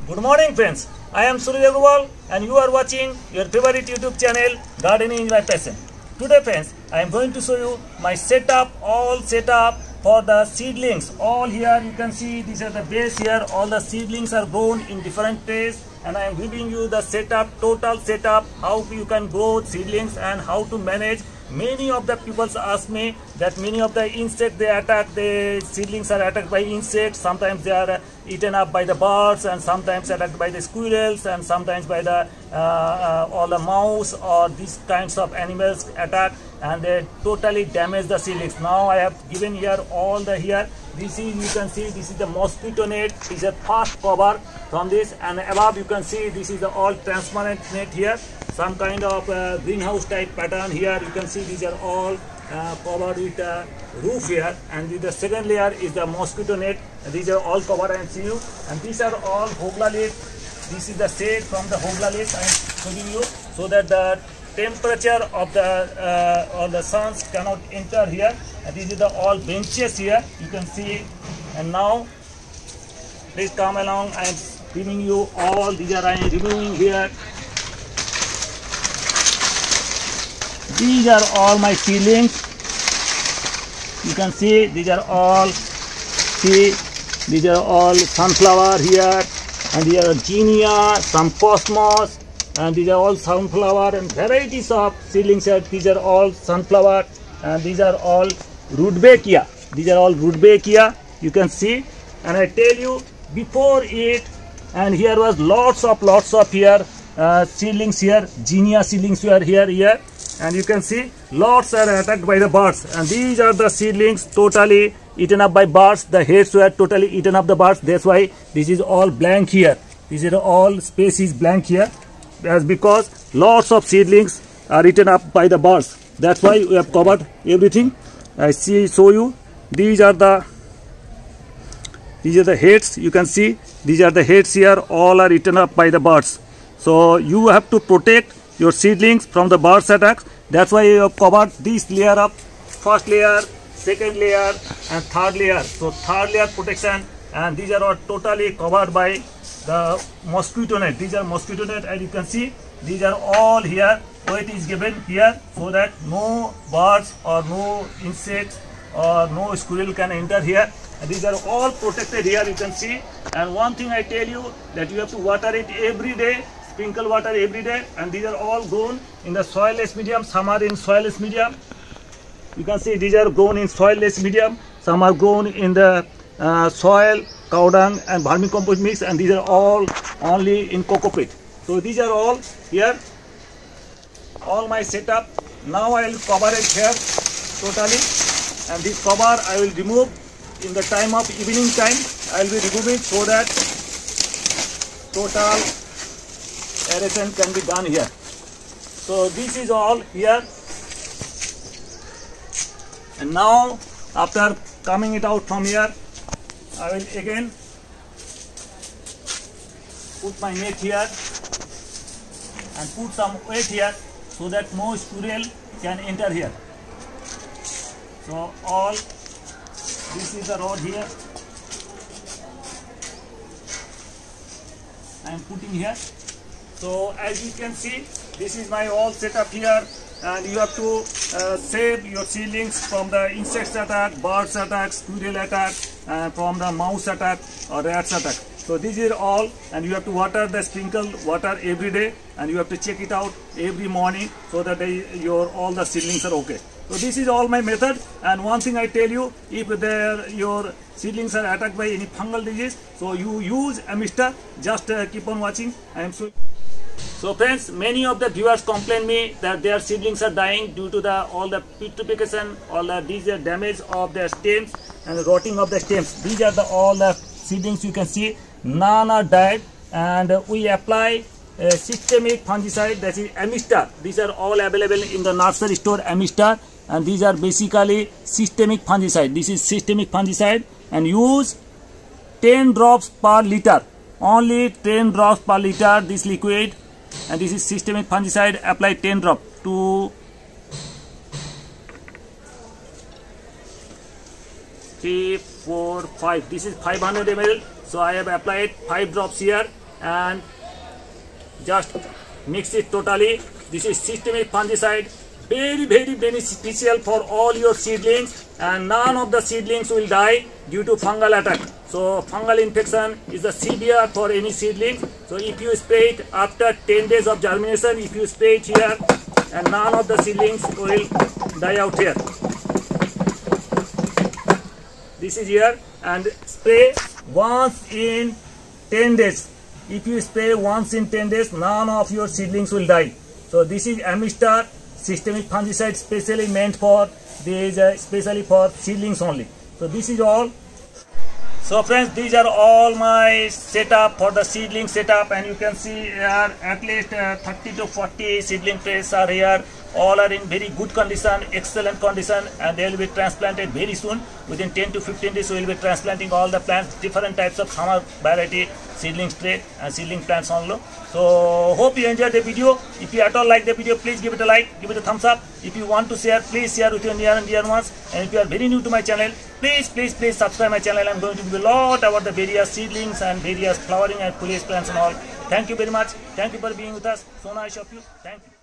Good morning friends, I am Suraj Agrawal and you are watching your favorite YouTube channel Gardening My Passion. Today friends, I am going to show you my all setup for the seedlings. All here you can see, these are the base here, all the seedlings are grown in different places and I am giving you the total setup, how you can grow seedlings and how to manage. Many of the people ask me that many of the insects the seedlings are attacked by insects. Sometimes they are eaten up by the birds and sometimes attacked by the squirrels and sometimes by the all the mouse or these kinds of animals attack and they totally damage the seedlings. Now I have given here all the here. This is, you can see, this is the mosquito net. This is a first cover from this, and above you can see this is the all transparent net here. Some kind of greenhouse type pattern here. You can see these are all covered with roof here, and the second layer is the mosquito net. And these are all covered and see you. And these are all hogla lit. This is the shade from the hogla lit I am showing you, so that the temperature of the suns cannot enter here. And these are the all benches here. You can see. And now please come along. I am giving you all. These are I am removing here. These are all my seedlings. You can see these are all, these are all sunflower here, and these are zinnia, some cosmos, and these are all sunflower and varieties of seedlings here. These are all sunflower and these are all rudbeckia. These are all rudbeckia, you can see. And I tell you before it, and here was lots of here seedlings here, zinnia seedlings were here. And you can see lots are attacked by the birds, and these are the seedlings totally eaten up by birds. The heads were totally eaten up the birds. That's why this is all blank here. These are all space is blank here. That's because lots of seedlings are eaten up by the birds. That's why we have covered everything. I show you. These are the heads. You can see these are the heads here. All are eaten up by the birds. So you have to protect your seedlings from the birds attacks. That's why you have covered this layer of first layer, second layer and third layer. So third layer protection, and these are all totally covered by the mosquito net. These are mosquito net, and you can see these are all here. Weight is given here so that no birds or no insects or no squirrel can enter here. And these are all protected here, you can see. And one thing I tell you, that you have to water it every day. Sprinkle water every day, and these are all grown in the soilless medium. Some are in soilless medium. You can see these are grown in soilless medium. Some are grown in the soil, cow dung and vermicompost mix, and these are all only in coco pit. So these are all here, all my setup. Now I will cover it here totally, and this cover I will remove in the time of evening time. I will be removing so that total aeration can be done here. So this is all here, and now after coming it out from here, I will again put my net here and put some weight here so that no squirrel can enter here. So all this is the rod here I am putting here. So as you can see, this is my all setup here, and you have to save your seedlings from the insects attack, birds attack, squirrel attack, from the mouse attack or rats attack. So this is all, and you have to water the sprinkle water every day, and you have to check it out every morning so that all the seedlings are okay. So this is all my method. And one thing I tell you, if your seedlings are attacked by any fungal disease, so you use Amister. Just keep on watching. I am so. So friends, many of the viewers complain me that their seedlings are dying due to all the putrefaction, all the damage of the stems and rotting of the stems. These are all the seedlings you can see. None are died, and we apply systemic fungicide, that is Amister. These are all available in the nursery store, Amister, and these are basically systemic fungicide. This is systemic fungicide, and use 10 drops per liter. Only 10 drops per liter this liquid, and this is systemic fungicide. Apply 10 drops to 3, 4, 5. This is 500 ml. So I have applied 5 drops here, and just mix it totally. This is systemic fungicide, very beneficial for all your seedlings, and none of the seedlings will die due to fungal attack. So fungal infection is the severe for any seedling. So if you spray it after 10 days of germination, if you spray it here, and none of the seedlings will die out here. This is here, and spray once in 10 days. If you spray once in 10 days, none of your seedlings will die. So this is Amistar systemic fungicide, specially meant for these, especially for seedlings only. So this is all. So friends, these are all my setup for the seedling setup, and you can see here at least 30 to 40 seedling trays are here. All are in very good condition, excellent condition, and they will be transplanted very soon. Within 10 to 15 days, we will be transplanting all the plants, different types of summer variety seedling tray and seedling plants only. So hope you enjoyed the video. If you at all like the video, please give it a like, give it a thumbs up. If you want to share, please share with your near and dear ones. And if you are very new to my channel, please subscribe my channel. I'm going to give a lot about the various seedlings and various flowering and foliage plants and all. Thank you very much. Thank you for being with us. So nice of you. Thank you.